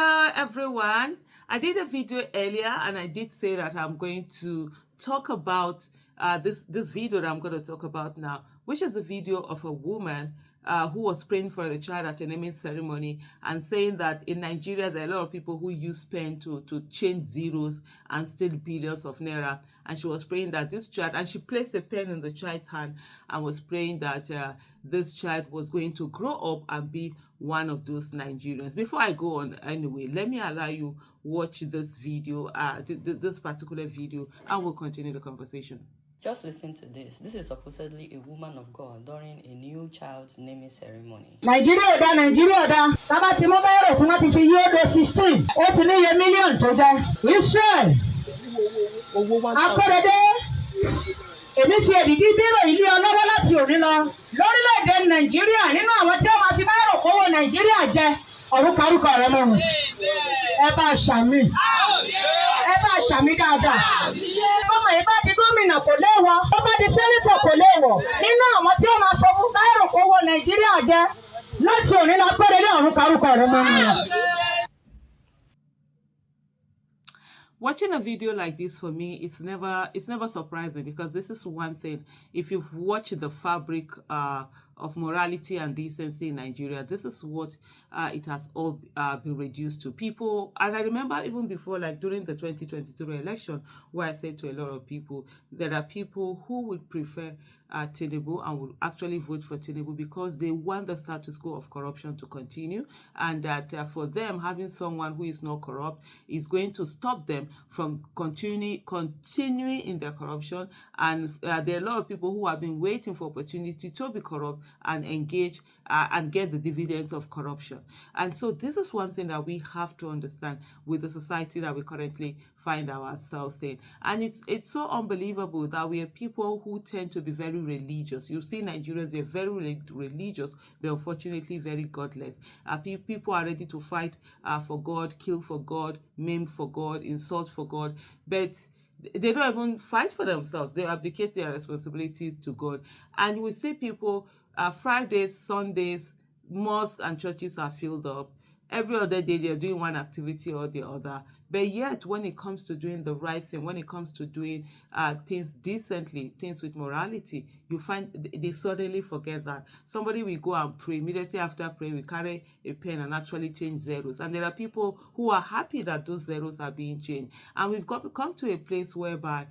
Hello everyone. I did a video earlier and I did say that I'm going to talk about this video that I'm going to talk about now, which is a video of a woman who was praying for the child at a naming ceremony and saying that in Nigeria there are a lot of people who use pen to change zeros and steal billions of naira. And she was praying that this child, and she placed a pen in the child's hand and was praying that this child was going to grow up and be one of those Nigerians. Before I go on, anyway, let me allow you watch this video, this particular video, and we'll continue the conversation. Just listen to this. This is supposedly a woman of God during a new child's naming ceremony. Nigeria da. Taba ti mo bẹ̀rẹ̀ tí wọ́n ti fi yí ọdọ 16. Ó ti ní iye mílíọ̀nù tó jẹ́. Israel. Akọ́rẹ́dé. Èmi fi èdìdí bírò ilé ọlọ́wọ́ láti òní lọ. Lórílẹ̀-èdè Nàìjíríà nínú àwọn tí wọ́n máa fi báyọ̀ kówó Nàìjíríà jẹ. Orúkọ rẹ̀ mọ̀rùn. Ẹ bá ṣàmì. Ẹ bá ṣàmì dáadáa. Ọmọ yìí bá di gómìnà kò léèwọ̀. Ó bá di sẹ́nítọ̀ kò léèwọ̀. Nínú àwọn tí wọ́n máa fọwọ́ báyọ̀ kówó Nàìjíríà jẹ. Láti òní lọ Akọ́rẹ́dé orúkọ rẹ̀ mọ̀rùn. Watching a video like this for me, it's never surprising, because this is one thing. If you've watched the fabric of morality and decency in Nigeria, this is what it has all been reduced to. People, and I remember even before, like during the 2023 election, where I said to a lot of people, there are people who would prefer Tinubu and will actually vote for Tinubu because they want the status quo of corruption to continue, and that for them, having someone who is not corrupt is going to stop them from continuing in their corruption. And there are a lot of people who have been waiting for opportunity to be corrupt and engage and get the dividends of corruption. And so this is one thing that we have to understand with the society that we currently find ourselves in. And it's so unbelievable that we are people who tend to be very religious. You see Nigerians, they're very religious, but unfortunately very godless. People are ready to fight for God, kill for God, maim for God, insult for God, but they don't even fight for themselves. They abdicate their responsibilities to God. And we see people, Fridays, Sundays, mosques and churches are filled up. Every other day they're doing one activity or the other. But yet, when it comes to doing the right thing, when it comes to doing things decently, things with morality, you find they suddenly forget that. Somebody will go and pray. Immediately after praying, we carry a pen and actually change zeros. And there are people who are happy that those zeros are being changed. And we've come to a place whereby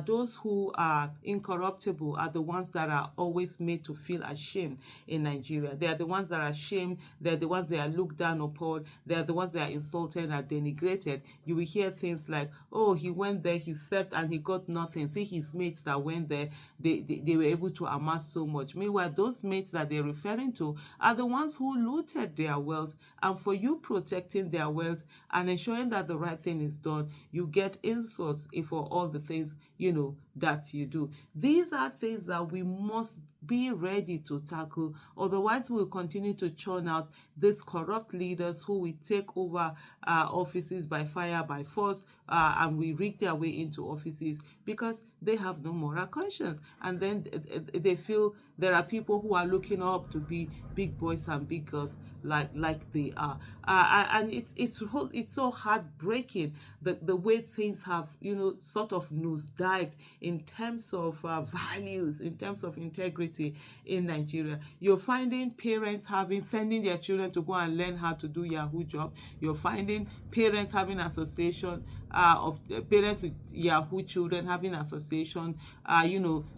those who are incorruptible are the ones that are always made to feel ashamed in Nigeria. They are the ones that are ashamed. They're the ones that are looked down upon. They are the ones that are insulted and denigrated. You will hear things like, oh, he went there, he served, and he got nothing. See his mates that went there, they were able to amass so much. Meanwhile, those mates that they're referring to are the ones who looted their wealth. And for you protecting their wealth and ensuring that the right thing is done, you get insults for all the things, that you do. These are things that we must be ready to tackle. Otherwise, we'll continue to churn out these corrupt leaders who will take over offices by fire, by force, and we rig their way into offices because they have no moral conscience. And then they feel there are people who are looking up to be big boys and big girls like they are. And it's so heartbreaking the way things have, sort of nosedived in terms of values, in terms of integrity in Nigeria. You're finding parents sending their children to go and learn how to do Yahoo job. You're finding parents having association of parents with Yahoo children, having association,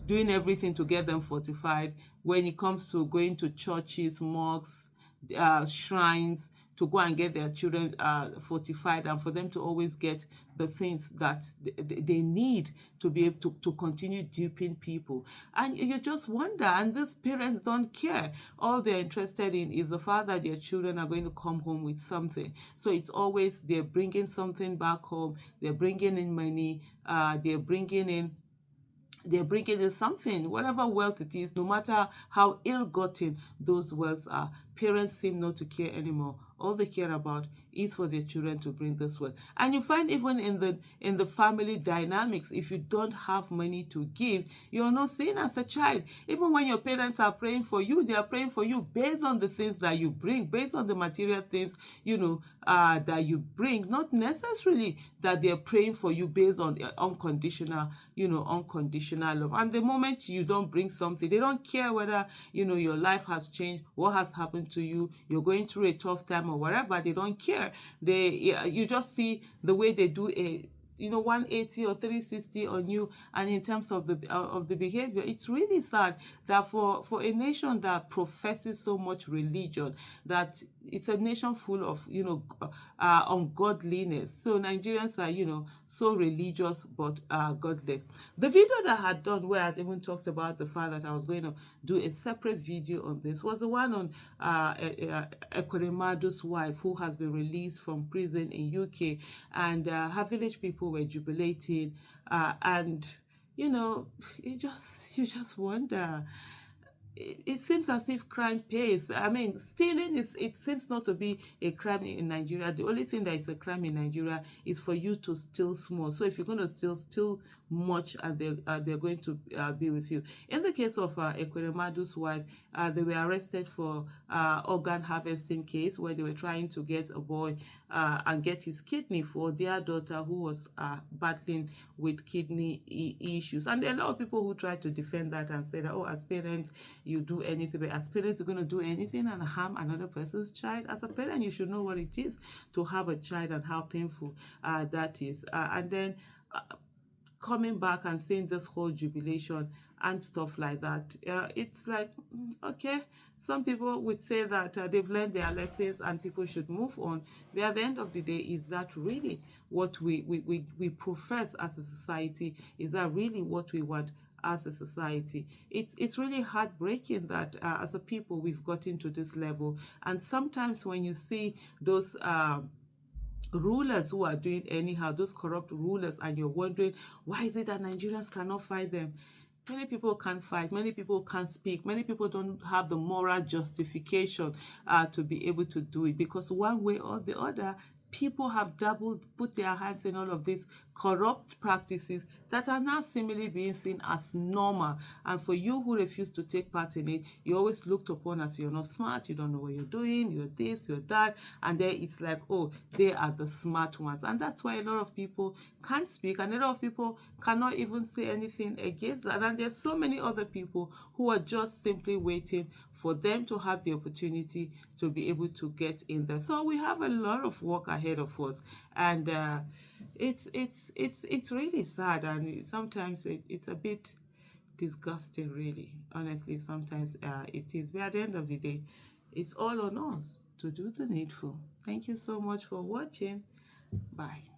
doing everything to get them fortified when it comes to going to churches, mosques, shrines, to go and get their children fortified, and for them to always get the things that they need to be able to continue duping people. And you just wonder, and these parents don't care. All they're interested in is the fact that their children are going to come home with something. So it's always they're bringing something back home, they're bringing in money, they're bringing in something, whatever wealth it is, no matter how ill-gotten those wealths are. parents seem not to care anymore. All they care about is for their children to bring this world. And you find even in the family dynamics, if you don't have money to give, you're not seen as a child. Even when your parents are praying for you, they are praying for you based on the things that you bring, based on the material things, that you bring, not necessarily that they're praying for you based on unconditional love. And the moment you don't bring something, they don't care whether, your life has changed, what has happened to you, you're going through a tough time or whatever. They don't care. You just see the way they do a 180 or 360 on you, and in terms of the behavior, it's really sad that for a nation that professes so much religion, that it's a nation full of ungodliness. So Nigerians are so religious but godless. The video that I had done, where I even talked about the fact that I was going to do a separate video on this, was the one on Ekweremadu's wife, who has been released from prison in UK, and her village people were jubilating, and you just wonder. It seems as if crime pays. I mean, stealing it seems not to be a crime in Nigeria. The only thing that is a crime in Nigeria is for you to steal small. So if you're going to steal much, and they're going to be with you. In the case of Ekweremadu's wife, they were arrested for organ harvesting case, where they were trying to get a boy and get his kidney for their daughter, who was battling with kidney issues. And there are a lot of people who try to defend that and say that, oh, as parents, you do anything. But as parents, you're going to do anything and harm another person's child. As a parent, you should know what it is to have a child and how painful that is. And then coming back and saying this whole jubilation and stuff like that, it's like, okay, some people would say that they've learned their lessons and people should move on. But at the end of the day, is that really what we profess as a society? Is that really what we want as a society? It's really heartbreaking that as a people we've gotten to this level. And sometimes when you see those rulers who are doing anyhow, those corrupt rulers, and you're wondering, why is it that Nigerians cannot fight them? Many people can't fight, many people can't speak, many people don't have the moral justification to be able to do it, because one way or the other, people have put their hands in all of these corrupt practices that are now seemingly being seen as normal. And for you who refuse to take part in it, you're always looked upon as you're not smart, you don't know what you're doing, you're this, you're that, and then it's like, oh, they are the smart ones. And that's why a lot of people can't speak, and a lot of people cannot even say anything against that. And there's so many other people who are just simply waiting for them to have the opportunity to be able to get in there. So we have a lot of work ahead of us, and it's really sad, and sometimes it's a bit disgusting, really. Honestly, sometimes it is. But at the end of the day, it's all on us to do the needful. Thank you so much for watching. Bye.